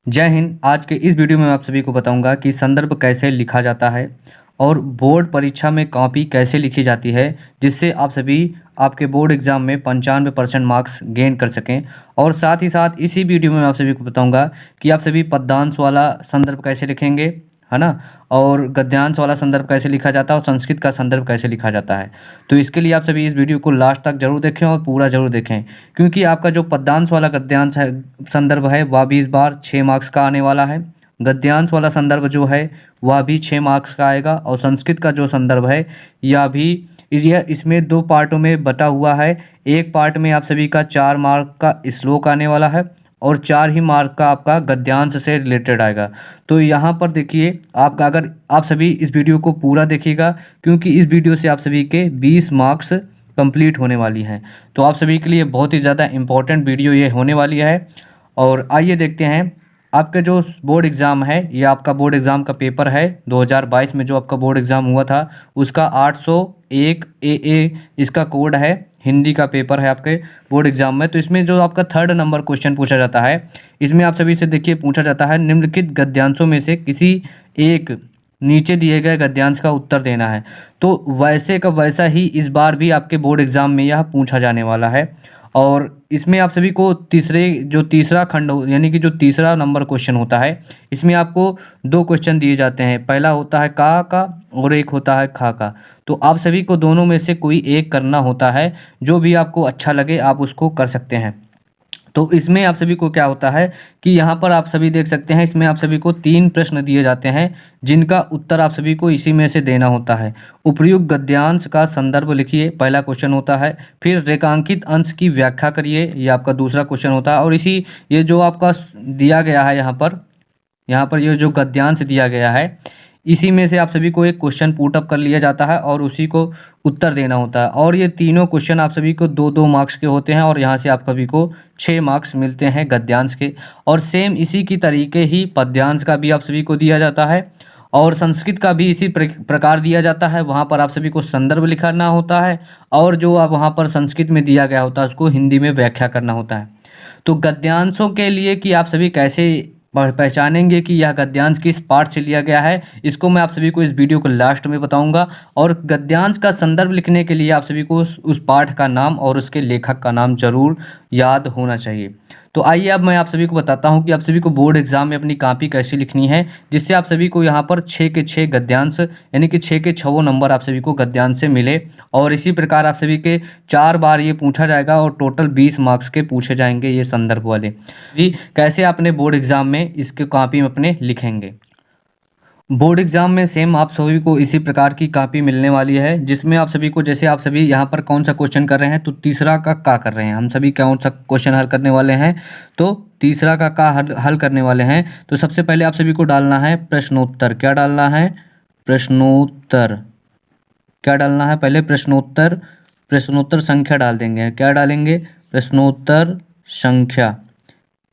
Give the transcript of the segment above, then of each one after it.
जय हिंद। आज के इस वीडियो में मैं आप सभी को बताऊंगा कि संदर्भ कैसे लिखा जाता है और बोर्ड परीक्षा में कॉपी कैसे लिखी जाती है, जिससे आप सभी आपके बोर्ड एग्ज़ाम में 95% मार्क्स गेन कर सकें। और साथ ही साथ इसी वीडियो में मैं आप सभी को बताऊंगा कि आप सभी पद्यांश वाला संदर्भ कैसे लिखेंगे, है ना, और गद्यांश वाला संदर्भ कैसे लिखा जाता है और संस्कृत का संदर्भ कैसे लिखा जाता है। तो इसके लिए आप सभी इस वीडियो को लास्ट तक जरूर देखें और पूरा जरूर देखें, क्योंकि आपका जो पद्यांश वाला गद्यांश है संदर्भ है वह भी इस बार 6 मार्क्स का आने वाला है। गद्यांश वाला संदर्भ जो है वह भी 6 मार्क्स का आएगा और संस्कृत का जो संदर्भ है यह भी यह इसमें 2 पार्टों में बटा हुआ है। एक पार्ट में आप सभी का 4 मार्क का श्लोक आने वाला है और 4 ही मार्क का आपका गद्यांश से रिलेटेड आएगा। तो यहाँ पर देखिए, आपका अगर आप सभी इस वीडियो को पूरा देखिएगा, क्योंकि इस वीडियो से आप सभी के 20 मार्क्स कंप्लीट होने वाली हैं। तो आप सभी के लिए बहुत ही ज़्यादा इम्पोर्टेंट वीडियो ये होने वाली है। और आइए देखते हैं, आपका जो बोर्ड एग्ज़ाम है ये आपका बोर्ड एग्ज़ाम का पेपर है 2022 में जो आपका बोर्ड एग्ज़ाम हुआ था उसका 801 AA इसका कोड है। हिंदी का पेपर है आपके बोर्ड एग्ज़ाम में। तो इसमें जो आपका 3rd नंबर क्वेश्चन पूछा जाता है, इसमें आप सभी से देखिए पूछा जाता है निम्नलिखित गद्यांशों में से किसी एक नीचे दिए गए गद्यांश का उत्तर देना है। तो वैसे का वैसा ही इस बार भी आपके बोर्ड एग्ज़ाम में यह पूछा जाने वाला है। और इसमें आप सभी को तीसरा खंड यानी कि जो तीसरा नंबर क्वेश्चन होता है, इसमें आपको 2 क्वेश्चन दिए जाते हैं। पहला होता है का और एक होता है खा का। तो आप सभी को दोनों में से कोई एक करना होता है, जो भी आपको अच्छा लगे आप उसको कर सकते हैं। तो इसमें आप सभी को क्या होता है कि यहाँ पर आप सभी देख सकते हैं, इसमें आप सभी को 3 प्रश्न दिए जाते हैं जिनका उत्तर आप सभी को इसी में से देना होता है। उपयुक्त गद्यांश का संदर्भ लिखिए, पहला क्वेश्चन होता है। फिर रेखांकित अंश की व्याख्या करिए, ये आपका दूसरा क्वेश्चन होता है। और इसी ये जो आपका दिया गया है यहाँ पर ये जो गद्यांश दिया गया है इसी में से आप सभी को एक क्वेश्चन पुट अप कर लिया जाता है और उसी को उत्तर देना होता है। और ये तीनों क्वेश्चन आप सभी को 2-2 मार्क्स के होते हैं और यहाँ से आप सभी को 6 मार्क्स मिलते हैं गद्यांश के। और सेम इसी की तरीके ही पद्यांश का भी आप सभी को दिया जाता है और संस्कृत का भी इसी प्रकार दिया जाता है। वहाँ पर आप सभी को संदर्भ लिखना होता है और जो आप वहाँ पर संस्कृत में दिया गया होता है उसको हिंदी में व्याख्या करना होता है। तो गद्यांशों के लिए कि आप सभी कैसे पहचानेंगे कि यह गद्यांश किस पार्ट से लिया गया है, इसको मैं आप सभी को इस वीडियो को लास्ट में बताऊंगा। और गद्यांश का संदर्भ लिखने के लिए आप सभी को उस पाठ का नाम और उसके लेखक का नाम जरूर याद होना चाहिए। तो आइए अब मैं आप सभी को बताता हूं कि आप सभी को बोर्ड एग्जाम में अपनी कॉपी कैसे लिखनी है, जिससे आप सभी को यहां पर 6 के 6 गद्यांश यानी कि 6 के 6 नंबर आप सभी को गद्यांश से मिले। और इसी प्रकार आप सभी के 4 बार ये पूछा जाएगा और टोटल 20 मार्क्स के पूछे जाएंगे ये संदर्भ वाले भी। कैसे अपने बोर्ड एग्जाम में इसके कॉपी में अपने लिखेंगे। बोर्ड एग्जाम में सेम आप सभी को इसी प्रकार की कॉपी मिलने वाली है, जिसमें आप सभी को जैसे आप सभी यहाँ पर कौन सा क्वेश्चन कर रहे हैं, तो तीसरा का कर रहे हैं। हम सभी कौन सा क्वेश्चन हल करने वाले हैं, तो तीसरा का हल करने वाले हैं। तो सबसे पहले आप सभी को डालना है प्रश्नोत्तर। क्या डालना है? प्रश्नोत्तर। क्या डालना है? पहले प्रश्नोत्तर संख्या डाल देंगे। क्या डालेंगे? प्रश्नोत्तर संख्या।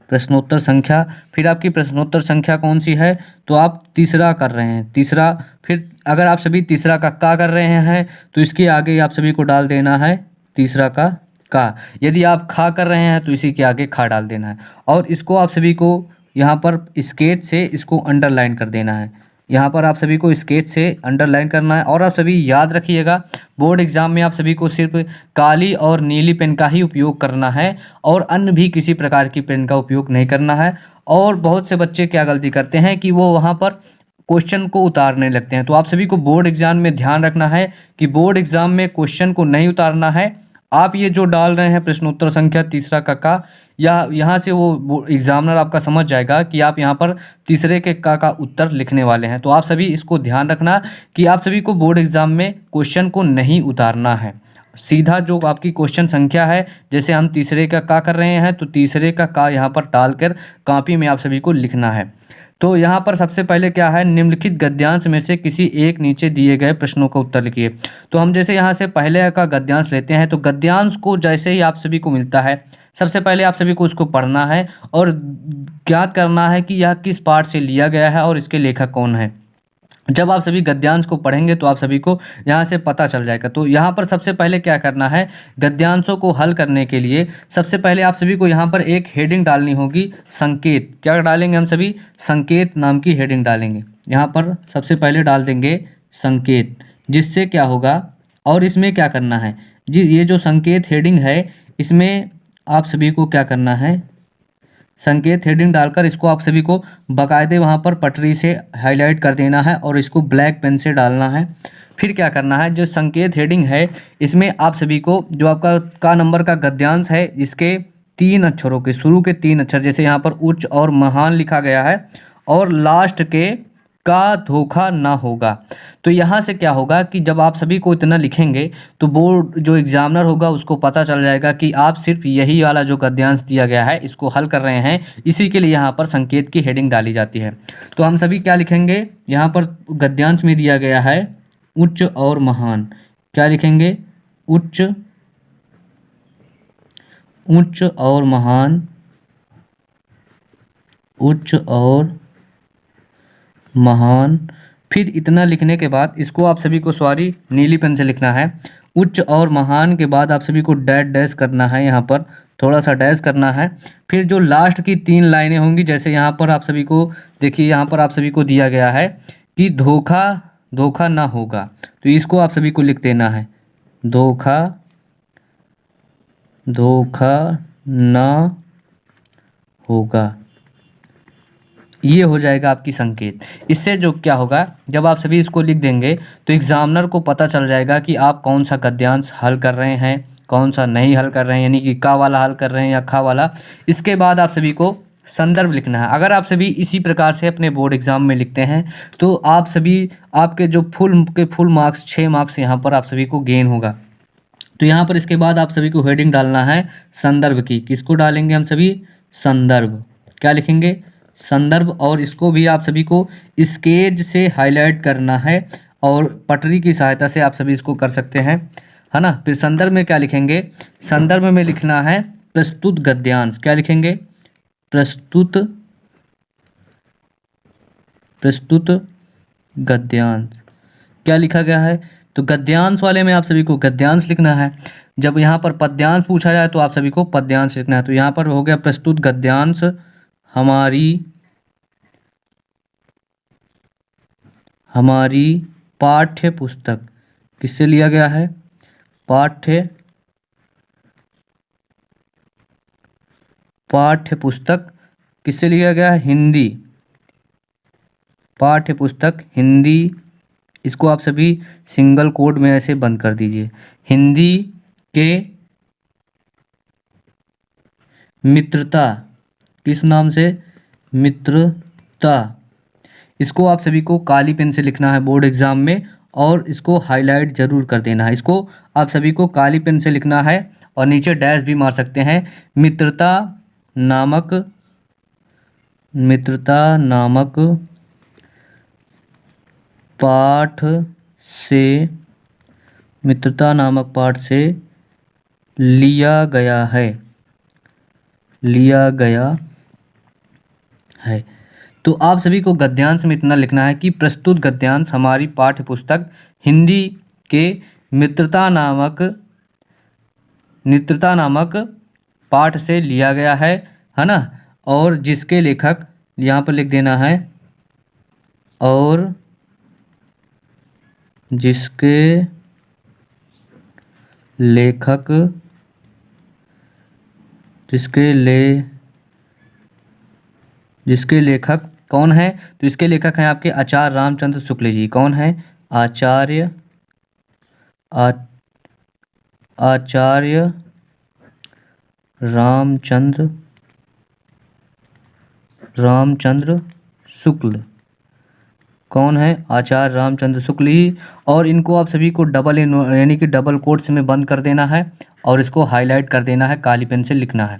प्रश्नोत्तर संख्या। फिर आपकी प्रश्नोत्तर संख्या कौन सी है, तो आप तीसरा कर रहे हैं, तीसरा। फिर अगर आप सभी तीसरा का कर रहे हैं तो इसके आगे आप सभी को डाल देना है तीसरा का। यदि आप खा कर रहे हैं तो इसी के आगे खा डाल देना है। और इसको आप सभी को यहाँ पर स्केच से इसको अंडरलाइन कर देना है। यहाँ पर आप सभी को स्केच से अंडरलाइन करना है। और आप सभी याद रखिएगा, बोर्ड एग्जाम में आप सभी को सिर्फ काली और नीली पेन का ही उपयोग करना है और अन्य भी किसी प्रकार की पेन का उपयोग नहीं करना है। और बहुत से बच्चे क्या गलती करते हैं कि वो वहाँ पर क्वेश्चन को उतारने लगते हैं। तो आप सभी को बोर्ड एग्जाम में ध्यान रखना है कि बोर्ड एग्जाम में क्वेश्चन को नहीं उतारना है। आप ये जो डाल रहे हैं प्रश्नोत्तर संख्या तीसरा का या यहाँ से वो एग्जामिनर आपका समझ जाएगा कि आप यहाँ पर तीसरे के का उत्तर लिखने वाले हैं। तो आप सभी इसको ध्यान रखना कि आप सभी को बोर्ड एग्जाम में क्वेश्चन को नहीं उतारना है। सीधा जो आपकी क्वेश्चन संख्या है, जैसे हम तीसरे का कर रहे हैं तो तीसरे का यहाँ पर डालकर कॉपी में आप सभी को लिखना है। तो यहाँ पर सबसे पहले क्या है, निम्नलिखित गद्यांश में से किसी एक नीचे दिए गए प्रश्नों का उत्तर लिखिए। तो हम जैसे यहाँ से पहले का गद्यांश लेते हैं, तो गद्यांश को जैसे ही आप सभी को मिलता है, सबसे पहले आप सभी को उसको पढ़ना है और ज्ञात करना है कि यह किस पाठ से लिया गया है और इसके लेखक कौन है। जब आप सभी गद्यांश को पढ़ेंगे तो आप सभी को यहाँ से पता चल जाएगा। तो यहाँ पर सबसे पहले क्या करना है, गद्यांशों को हल करने के लिए सबसे पहले आप सभी को यहाँ पर एक हेडिंग डालनी होगी, संकेत। क्या डालेंगे हम सभी? संकेत नाम की हेडिंग डालेंगे। यहाँ पर सबसे पहले डाल देंगे संकेत, जिससे क्या होगा, और इसमें क्या करना है जी, ये जो संकेत हेडिंग है इसमें आप सभी को क्या करना है, संकेत हेडिंग डालकर इसको आप सभी को बाकायदे वहाँ पर पटरी से हाईलाइट कर देना है और इसको ब्लैक पेन से डालना है। फिर क्या करना है, जो संकेत हेडिंग है इसमें आप सभी को जो आपका का नंबर का गद्यांश है इसके 3 अक्षरों के शुरू के 3 अक्षर, जैसे यहाँ पर उच्च और महान लिखा गया है, और लास्ट के का धोखा ना होगा। तो यहाँ से क्या होगा कि जब आप सभी को इतना लिखेंगे तो बोर्ड जो एग्जामिनर होगा उसको पता चल जाएगा कि आप सिर्फ यही वाला जो गद्यांश दिया गया है इसको हल कर रहे हैं, इसी के लिए यहाँ पर संकेत की हेडिंग डाली जाती है। तो हम सभी क्या लिखेंगे, यहाँ पर गद्यांश में दिया गया है उच्च और महान, क्या लिखेंगे, उच्च, उच्च और महान, उच्च और महान। फिर इतना लिखने के बाद इसको आप सभी को सॉरी नीली पेन से लिखना है। उच्च और महान के बाद आप सभी को डैश डैश करना है, यहाँ पर थोड़ा सा डैश करना है। फिर जो लास्ट की 3 लाइनें होंगी, जैसे यहाँ पर आप सभी को देखिए, यहाँ पर आप सभी को दिया गया है कि धोखा धोखा ना होगा, तो इसको आप सभी को लिख देना है, धोखा धोखा ना होगा। ये हो जाएगा आपकी संकेत। इससे जो क्या होगा, जब आप सभी इसको लिख देंगे तो एग्जामिनर को पता चल जाएगा कि आप कौन सा गद्यांश हल कर रहे हैं, कौन सा नहीं हल कर रहे हैं, यानी कि का वाला हल कर रहे हैं या खा वाला। इसके बाद आप सभी को संदर्भ लिखना है। अगर आप सभी इसी प्रकार से अपने बोर्ड एग्जाम में लिखते हैं तो आप सभी आपके जो फुल मार्क्स 6 मार्क्स यहाँ पर आप सभी को गेन होगा। तो यहाँ पर इसके बाद आप सभी को हेडिंग डालना है संदर्भ की। किसको डालेंगे हम सभी? संदर्भ। क्या लिखेंगे? संदर्भ। और इसको भी आप सभी को स्केच से हाईलाइट करना है और पटरी की सहायता से आप सभी इसको कर सकते हैं, है ना। फिर संदर्भ में क्या लिखेंगे? संदर्भ में लिखना है प्रस्तुत गद्यांश। क्या लिखेंगे? प्रस्तुत गद्यांश। क्या लिखा गया है? तो गद्यांश वाले में आप सभी को गद्यांश लिखना है। जब यहाँ पर पद्यांश पूछा जाए तो आप सभी को पद्यांश लिखना है। तो यहाँ पर हो गया प्रस्तुत गद्यांश हमारी पाठ्य पुस्तक। किससे लिया गया है? पाठ्य पुस्तक किससे लिया गया है? हिंदी। पाठ्य पुस्तक हिंदी। इसको आप सभी सिंगल कोड में ऐसे बंद कर दीजिए। हिंदी के मित्रता। किस नाम से? मित्रता। इसको आप सभी को काली पेन से लिखना है बोर्ड एग्जाम में और इसको हाईलाइट जरूर कर देना है। इसको आप सभी को काली पेन से लिखना है और नीचे डैश भी मार सकते हैं। मित्रता नामक पाठ से लिया गया है। तो आप सभी को गद्यांश में इतना लिखना है कि प्रस्तुत गद्यांश हमारी पाठ्य पुस्तक हिंदी के मित्रता नामक पाठ से लिया गया है ना। और जिसके लेखक, यहाँ पर लिख देना है, और जिसके लेखक कौन है? तो इसके लेखक हैं आपके आचार्य रामचंद्र शुक्ल जी। कौन है? आचार्य रामचंद्र शुक्ल। कौन है? आचार्य रामचंद्र शुक्ल ही। और इनको आप सभी को यानी कि डबल कोट्स में बंद कर देना है और इसको हाईलाइट कर देना है, काली पेन से लिखना है।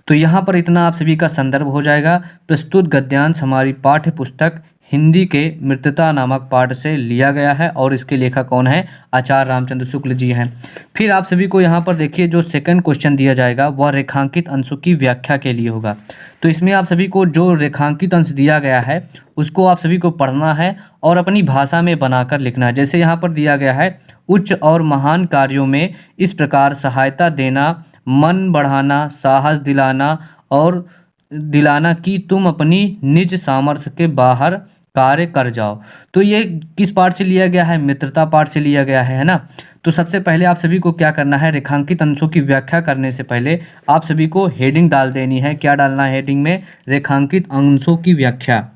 तो यहाँ पर इतना आप सभी का संदर्भ हो जाएगा। प्रस्तुत गद्यांश हमारी पाठ्य पुस्तक हिंदी के मित्रता नामक पाठ से लिया गया है और इसके लेखक कौन है? आचार्य रामचंद्र शुक्ल जी हैं। फिर आप सभी को यहाँ पर देखिए जो सेकंड क्वेश्चन दिया जाएगा वह रेखांकित अंशों की व्याख्या के लिए होगा। तो इसमें आप सभी को जो रेखांकित अंश दिया गया है उसको आप सभी को पढ़ना है और अपनी भाषा में बनाकर लिखना है। जैसे यहाँ पर दिया गया है, उच्च और महान कार्यों में इस प्रकार सहायता देना, मन बढ़ाना, साहस दिलाना और दिलाना कि तुम अपनी निज सामर्थ्य के बाहर कार्य कर जाओ। तो ये किस पाठ से लिया गया है? मित्रता पाठ से लिया गया है ना। तो सबसे पहले आप सभी को क्या करना है, रेखांकित अंशों की व्याख्या करने से पहले आप सभी को हेडिंग डाल देनी है। क्या डालना है हेडिंग में? रेखांकित अंशों की व्याख्या।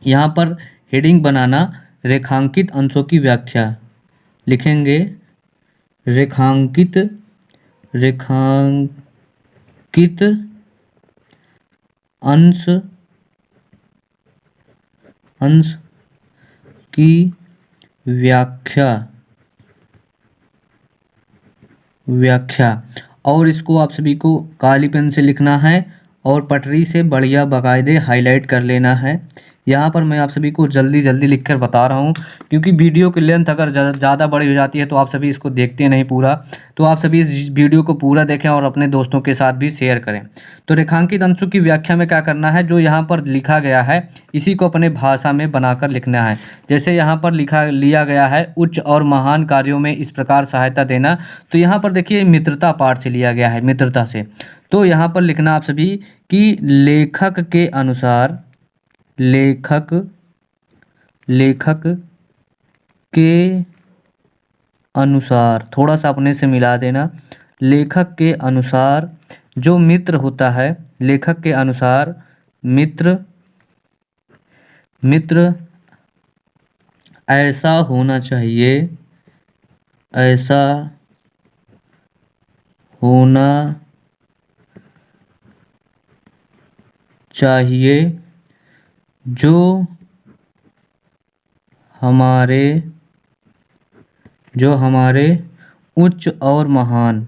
यहाँ पर हेडिंग बनाना रेखांकित अंशों की व्याख्या लिखेंगे। रेखांकित अंश की व्याख्या और इसको आप सभी को काली पेन से लिखना है और पटरी से बढ़िया बाकायदे हाईलाइट कर लेना है। यहाँ पर मैं आप सभी को जल्दी जल्दी लिखकर बता रहा हूँ क्योंकि वीडियो की लेंथ अगर ज़्यादा बड़ी हो जाती है तो आप सभी इसको देखते नहीं पूरा। तो आप सभी इस वीडियो को पूरा देखें और अपने दोस्तों के साथ भी शेयर करें। तो रेखांकित अंशों की व्याख्या में क्या करना है, जो यहाँ पर लिखा गया है इसी को अपने भाषा में बनाकर लिखना है। जैसे यहाँ पर लिया गया है उच्च और महान कार्यों में इस प्रकार सहायता देना, तो यहाँ पर देखिए मित्रता पाठ से लिया गया है, मित्रता से। तो यहाँ पर लिखना आप सभी कि लेखक के अनुसार, थोड़ा सा अपने से मिला देना, लेखक के अनुसार जो मित्र होता है, लेखक के अनुसार मित्र ऐसा होना चाहिए, ऐसा होना चाहिए जो हमारे उच्च और महान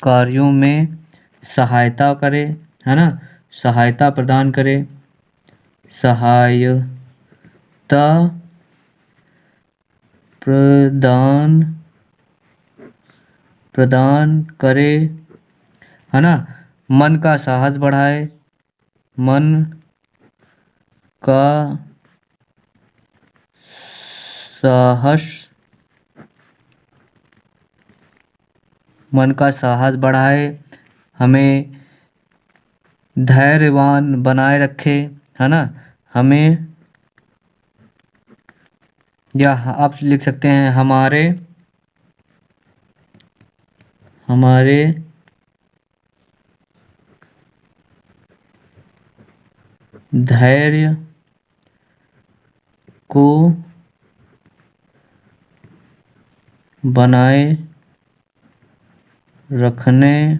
कार्यों में सहायता करे, है ना, सहायता प्रदान करे, सहायता प्रदान करे, है ना, मन का साहस बढ़ाए, मन का साहस बढ़ाए, हमें धैर्यवान बनाए रखे, है ना, हमें, या आप लिख सकते हैं हमारे धैर्य को बनाए रखने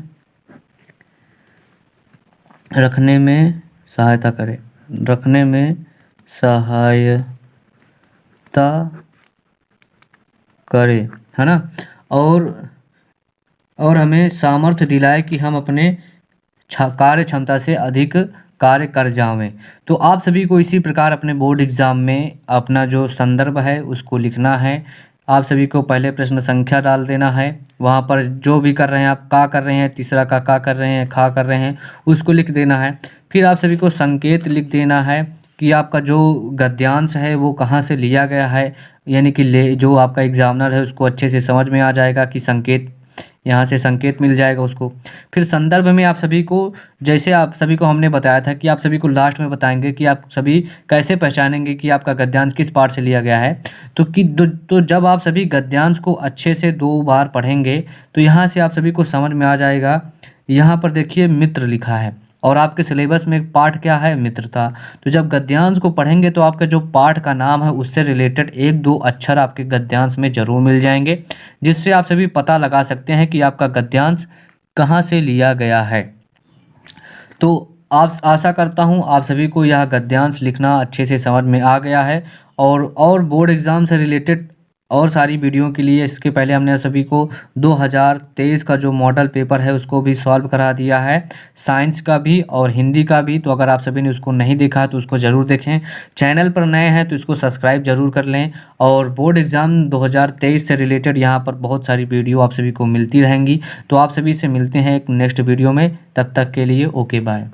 में सहायता करे, रखने में सहायता करे, है ना, और हमें सामर्थ्य दिलाए कि हम अपने कार्य क्षमता से अधिक कार्य कर जावें। तो आप सभी को इसी प्रकार अपने बोर्ड एग्ज़ाम में अपना जो संदर्भ है उसको लिखना है। आप सभी को पहले प्रश्न संख्या डाल देना है, वहाँ पर जो भी कर रहे हैं आप, का कर रहे हैं, तीसरा का कर रहे हैं, खा कर रहे हैं, उसको लिख देना है। फिर आप सभी को संकेत लिख देना है कि आपका जो गद्यांश है वो कहाँ से लिया गया है, यानी कि जो आपका एग्जामिनर है उसको अच्छे से समझ में आ जाएगा कि संकेत, यहाँ से संकेत मिल जाएगा उसको। फिर संदर्भ में आप सभी को, जैसे आप सभी को हमने बताया था कि आप सभी को लास्ट में बताएंगे कि आप सभी कैसे पहचानेंगे कि आपका गद्यांश किस पाठ से लिया गया है। तो जब आप सभी गद्यांश को अच्छे से 2 बार पढ़ेंगे तो यहाँ से आप सभी को समझ में आ जाएगा। यहाँ पर देखिए मित्र लिखा है और आपके सिलेबस में पाठ क्या है? मित्रता। तो जब गद्यांश को पढ़ेंगे तो आपका जो पाठ का नाम है उससे रिलेटेड 1-2 अक्षर आपके गद्यांश में ज़रूर मिल जाएंगे, जिससे आप सभी पता लगा सकते हैं कि आपका गद्यांश कहाँ से लिया गया है। तो आप आशा करता हूँ आप सभी को यह गद्यांश लिखना अच्छे से समझ में आ गया है। और बोर्ड एग्ज़ाम से रिलेटेड और सारी वीडियो के लिए इसके पहले हमने सभी को 2023 का जो मॉडल पेपर है उसको भी सॉल्व करा दिया है, साइंस का भी और हिंदी का भी। तो अगर आप सभी ने उसको नहीं देखा तो उसको ज़रूर देखें। चैनल पर नए हैं तो इसको सब्सक्राइब ज़रूर कर लें। और बोर्ड एग्ज़ाम 2023 से रिलेटेड यहाँ पर बहुत सारी वीडियो आप सभी को मिलती रहेंगी। तो आप सभी से मिलते हैं एक नेक्स्ट वीडियो में, तब तक के लिए ओके बाय।